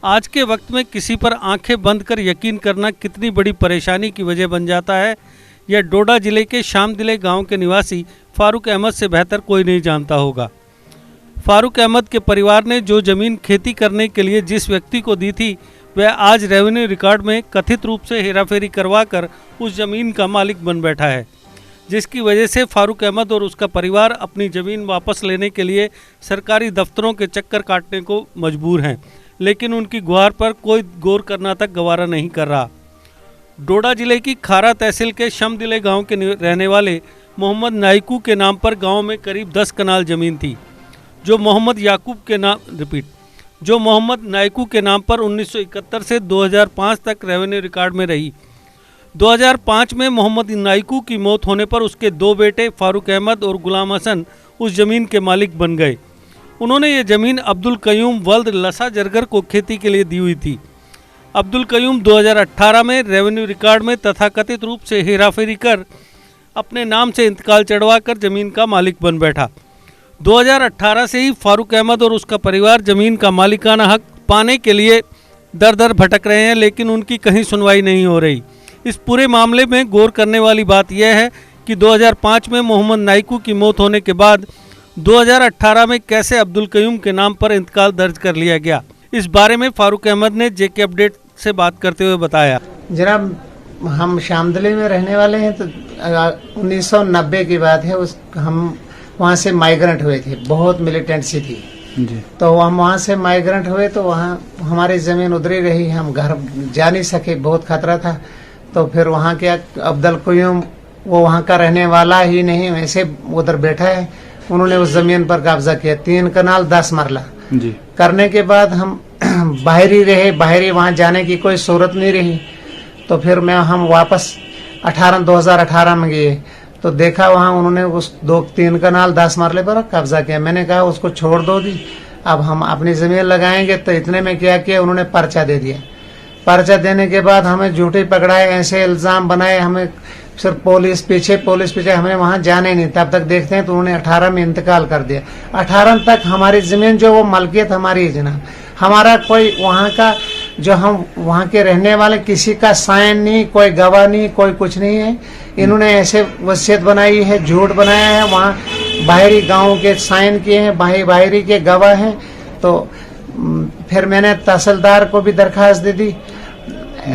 आज के वक्त में किसी पर आंखें बंद कर यकीन करना कितनी बड़ी परेशानी की वजह बन जाता है, यह डोडा जिले के शामदिले गांव के निवासी फारूक अहमद से बेहतर कोई नहीं जानता होगा। फारूक अहमद के परिवार ने जो ज़मीन खेती करने के लिए जिस व्यक्ति को दी थी, वह आज रेवेन्यू रिकॉर्ड में कथित रूप से हेराफेरी करवाकर उस ज़मीन का मालिक बन बैठा है, जिसकी वजह से फारूक अहमद और उसका परिवार अपनी ज़मीन वापस लेने के लिए सरकारी दफ्तरों के चक्कर काटने को मजबूर हैं, लेकिन उनकी गुहार पर कोई गौर करना तक गवारा नहीं कर रहा। डोडा जिले की खारा तहसील के शामदिले गांव के रहने वाले मोहम्मद नाइकू के नाम पर गांव में करीब 10 कनाल ज़मीन थी, जो मोहम्मद नाइकू के नाम पर 1971 से 2005 तक रेवेन्यू रिकॉर्ड में रही। 2005 में मोहम्मद नाइकू की मौत होने पर उसके 2 बेटे फारूक अहमद और गुलाम हसन उस ज़मीन के मालिक बन गए। उन्होंने ये ज़मीन अब्दुल कयूम वल्द लसा जरगर को खेती के लिए दी हुई थी। अब्दुल कयूम 2018 में रेवेन्यू रिकॉर्ड में तथाकथित रूप से हेराफेरी कर अपने नाम से इंतकाल चढ़वा कर ज़मीन का मालिक बन बैठा। 2018 से ही फारूक अहमद और उसका परिवार ज़मीन का मालिकाना हक पाने के लिए दर दर भटक रहे हैं, लेकिन उनकी कहीं सुनवाई नहीं हो रही। इस पूरे मामले में गौर करने वाली बात यह है कि 2005 में मोहम्मद नाइकू की मौत होने के बाद 2018 में कैसे अब्दुल कयूम के नाम पर इंतकाल दर्ज कर लिया गया। इस बारे में फारूक अहमद ने जेके अपडेट से बात करते हुए बताया। जनाब, हम शामदिले में रहने वाले हैं, तो 1990 की बात है। हम वहाँ से माइग्रेंट हुए थे, बहुत मिलिटेंट सी थी जी। तो हम वहाँ से माइग्रेंट हुए, तो वहाँ हमारी ज़मीन उधरी रही, हम घर जा नहीं सके, बहुत खतरा था। तो फिर वहाँ के अब्दुल कयूम, वो वहाँ का रहने वाला ही नहीं, वैसे उधर बैठा है, उन्होंने उस ज़मीन पर कब्जा किया। 3 कनाल 10 मरला जी। करने के बाद हम बाहरी रहे, बाहरी वहाँ जाने की कोई सूरत नहीं रही। तो फिर हम वापस 2018 में गए, तो देखा वहाँ उन्होंने उस 3 कनाल 10 मरले पर कब्जा किया। मैंने कहा उसको छोड़ दो दी, अब हम अपनी ज़मीन लगाएंगे। तो इतने में क्या किया, उन्होंने पर्चा दे दिया। पर्चा देने के बाद हमें झूठे पकड़ाए, ऐसे इल्ज़ाम बनाए, हमें सिर्फ पुलिस पीछे हमें वहाँ जाने नहीं। तब तक देखते हैं तो उन्होंने 18 में इंतकाल कर दिया। 18 तक हमारी ज़मीन जो वो मलकियत हमारी है जनाब, हमारा कोई वहाँ का, जो हम वहाँ के रहने वाले, किसी का साइन नहीं, कोई गवाह नहीं, कोई कुछ नहीं है। इन्होंने ऐसे वसीयत बनाई है, झूठ बनाया है, वहाँ बाहरी गाँव के साइन किए हैं, बाहरी के गवाह हैं। तो फिर मैंने तहसीलदार को भी दरखास्त दे दी,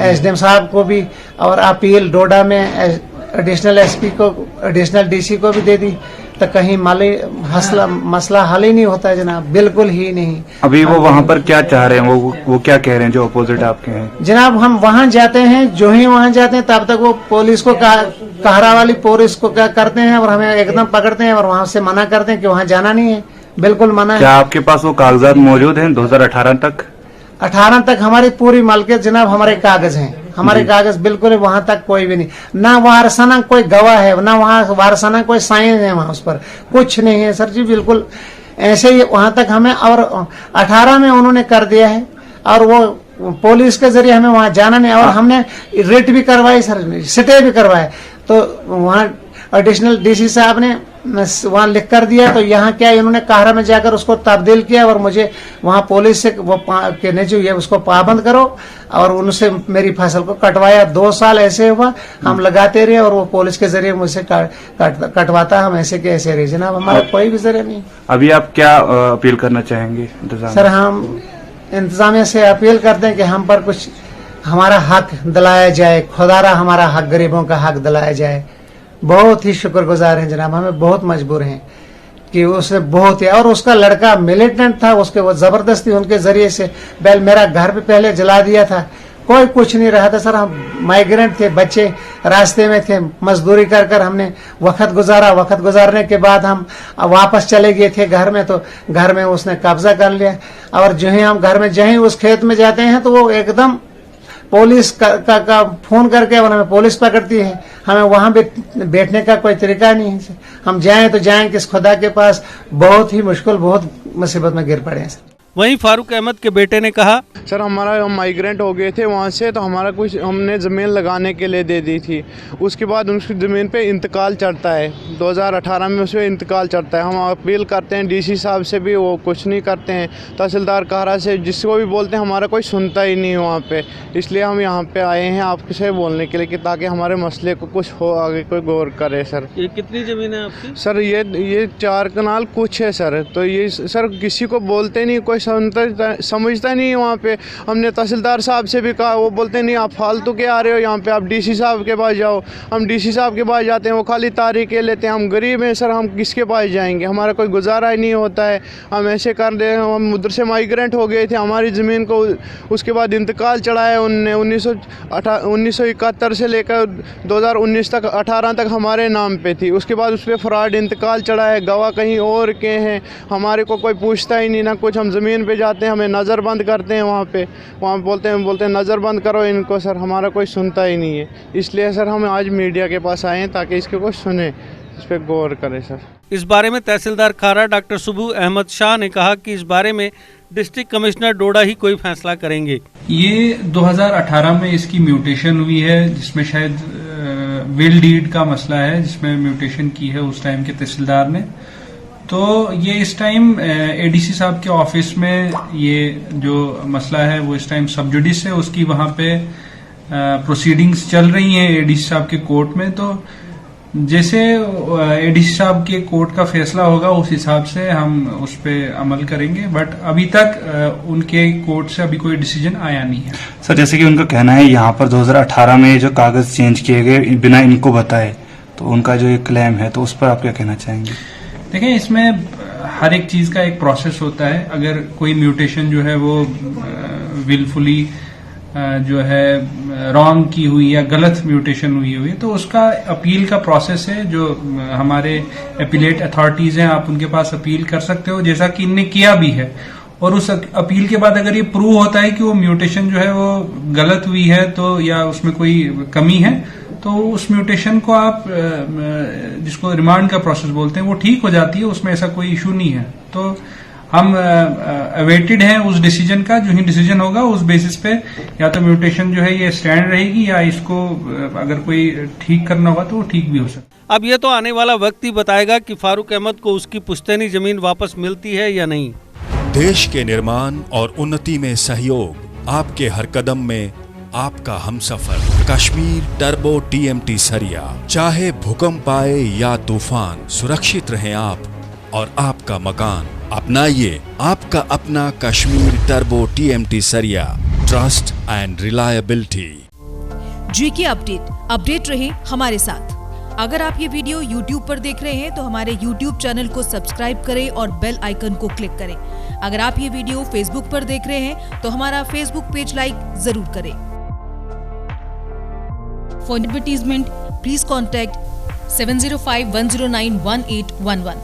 एसडीएम साहब को भी, और अपील डोडा में एडिशनल एसपी को, एडिशनल डीसी को भी दे दी। तो कहीं मसला हल ही नहीं होता है जनाब, बिल्कुल ही नहीं। अभी वो वहाँ पर क्या चाह रहे हैं, वो क्या कह रहे हैं जो अपोजिट आपके हैं? जनाब, हम वहाँ जाते हैं, जो ही वहाँ जाते हैं तब तक वो पुलिस को, कहरा वाली पुलिस को क्या करते हैं, और हमें एकदम पकड़ते हैं और वहाँ से मना करते हैं कि वहाँ जाना नहीं है, बिल्कुल मना है। क्या आपके पास वो कागजात मौजूद हैं 2018 तक? 18 तक हमारी पूरी मालकियत जनाब, हमारे कागज हैं, हमारे कागज बिल्कुल। वहाँ तक कोई भी नहीं, ना वारसाना कोई गवाह है, ना वहाँ वारसाना कोई साइन है, वहाँ उस पर कुछ नहीं है सर जी, बिल्कुल ऐसे ही वहाँ तक हमें। और 18 में उन्होंने कर दिया है, और वो पुलिस के जरिए हमें वहाँ जाना नहीं। और हमने रिट भी करवाई सर, स्टे भी करवाए। तो वहाँ एडिशनल डीसी साहब ने वहाँ लिख कर दिया। तो यहाँ क्या, इन्होंने कहरा में जाकर उसको तब्दील किया, और मुझे वहाँ पुलिस से वो कहने जो ये उसको पाबंद करो, और उनसे मेरी फसल को कटवाया। 2 साल ऐसे हुआ, हम लगाते रहे, और वो पुलिस के जरिए मुझसे कटवाता, हम ऐसे के ऐसे रहे जनाब, हमारा कोई भी जरिए नहीं। अभी आप क्या अपील करना चाहेंगे? सर, हम इंतजामिया से अपील करते हैं कि हम पर कुछ हमारा हक दिलाया जाए, खुदारा हमारा हक, गरीबों का हक दिलाया जाए। बहुत ही शुक्रगुजार हैं जनाब, हमें बहुत मजबूर हैं कि उसने बहुत ही, और उसका लड़का मिलिटेंट था, उसके वो जबरदस्ती उनके जरिए से मेरा घर पे पहले जला दिया था। कोई कुछ नहीं रहा था सर, हम माइग्रेंट थे, बच्चे रास्ते में थे, मजदूरी कर कर हमने वक्त गुजारा। वक्त गुजारने के बाद हम वापस चले गए थे घर में, तो घर में उसने कब्जा कर लिया। और जो ही हम घर में, जो ही उस खेत में जाते हैं, तो वो एकदम पुलिस का फोन करके हमें पुलिस पकड़ती है। हमें वहाँ भी बैठने का कोई तरीका नहीं है। हम जाएं तो जाएं किस खुदा के पास, बहुत ही मुश्किल, बहुत मुसीबत में गिर पड़े हैं सर। वहीं फारूक अहमद के बेटे ने कहा, सर हमारा माइग्रेंट हो गए थे वहाँ से, तो हमारा कुछ हमने ज़मीन लगाने के लिए दे दी थी। उसके बाद उसकी ज़मीन पे इंतकाल चढ़ता है, 2018 में उस पर इंतकाल चढ़ता है। हम अपील करते हैं डीसी साहब से भी, वो कुछ नहीं करते हैं। तहसीलदार काहरा से जिसको भी बोलते हैं हमारा कोई सुनता ही नहीं वहाँ पे। इसलिए हम यहाँ पे आए हैं आपसे बोलने के लिए कि ताकि हमारे मसले को कुछ हो, आगे कोई गौर करे। सर ये कितनी ज़मीन है आपकी? सर ये 4 कनाल कुछ है सर। तो ये सर किसी को बोलते नहीं, कोई सुनता समझता नहीं वहाँ पे। हमने तहसीलदार साहब से भी कहा, वो बोलते नहीं आप फालतू के आ रहे हो यहाँ पे, आप डीसी साहब के पास जाओ। हम डीसी साहब के पास जाते हैं, वो खाली तारीखें लेते हैं। हम गरीब हैं सर, हम किसके पास जाएंगे? हमारा कोई गुजारा ही नहीं होता है। हम ऐसे कर रहे हैं, हम उधर से माइग्रेंट हो गए थे, हमारी ज़मीन को उसके बाद इंतकाल चढ़ाया उनने 1971 से लेकर 2019 तक 18 तक हमारे नाम पे थी। उसके बाद उस पर फ्रॉड इंतकाल चढ़ा है, गवाह कहीं और के हैं, हमारे को कोई पूछता ही नहीं ना कुछ। हम ज़मीन पे जाते हैं, हमें नज़रबंद करते हैं वहाँ बोलते हैं नज़रबंद करो इनको। सर हमारा कोई सुनता ही नहीं है। इसलिए सर हम आज मीडिया के पास आए हैं ताकि इसके कुछ सुने, इस पर गौर करें। सर इस बारे में तहसीलदार खारा डॉक्टर सुबू अहमद शाह ने कहा कि इस बारे में डिस्ट्रिक्ट कमिश्नर डोडा ही कोई फैसला करेंगे। ये 2018 में इसकी म्यूटेशन हुई है, जिसमें शायद विल डीड का मसला है, जिसमें म्यूटेशन की है उस टाइम के तहसीलदार ने। तो ये इस टाइम एडीसी साहब के ऑफिस में ये जो मसला है वो इस टाइम सब जुडिस है, उसकी वहां पे प्रोसीडिंग्स चल रही हैं एडीसी साहब के कोर्ट में। तो जैसे एडीसी साहब के कोर्ट का फैसला होगा उस हिसाब से हम उस पर अमल करेंगे। बट अभी तक उनके कोर्ट से अभी कोई डिसीजन आया नहीं है। सर जैसे कि उनका कहना है यहाँ पर 2018 में जो कागज चेंज किए गए बिना इनको बताए, तो उनका जो ये क्लेम है तो उस पर आप क्या कहना चाहेंगे? देखें, इसमें हर एक चीज का एक प्रोसेस होता है। अगर कोई म्यूटेशन जो है वो विलफुली जो है रॉन्ग की हुई या गलत म्यूटेशन हुई तो उसका अपील का प्रोसेस है। जो हमारे अपीलेट अथॉरिटीज हैं, आप उनके पास अपील कर सकते हो, जैसा कि इनने किया भी है। और उस अपील के बाद अगर ये प्रूव होता है कि वो म्यूटेशन जो है वो गलत हुई है तो या उसमें कोई कमी है, तो उस म्यूटेशन को आप जिसको रिमांड का प्रोसेस बोलते हैं वो ठीक हो जाती है, उसमें ऐसा कोई इशू नहीं है। तो हम अवेटेड हैं उस डिसीजन का। जो ही डिसीजन होगा उस बेसिस पे या तो म्यूटेशन जो है ये स्टैंड रहेगी या इसको अगर कोई ठीक करना होगा तो वो ठीक भी हो सकता। अब ये तो आने वाला वक्त ही बताएगा कि फारूक अहमद को उसकी पुश्तैनी जमीन वापस मिलती है या नहीं। देश के निर्माण और उन्नति में सहयोग, आपके हर कदम में आपका हमसफर। कश्मीर टर्बो TMT सरिया, चाहे भूकंप आए या तूफान, सुरक्षित रहें आप और आपका मकान। अपनाइए आपका अपना कश्मीर टर्बो TMT सरिया, trust and reliability. GK update रहे हमारे साथ। अगर आप ये वीडियो YouTube पर देख रहे हैं तो हमारे YouTube चैनल को सब्सक्राइब करें और बेल आइकन को क्लिक करें। अगर आप ये वीडियो Facebook पर देख रहे हैं तो हमारा Facebook पेज लाइक जरूर करें। For advertisement, please contact 705-109-1811.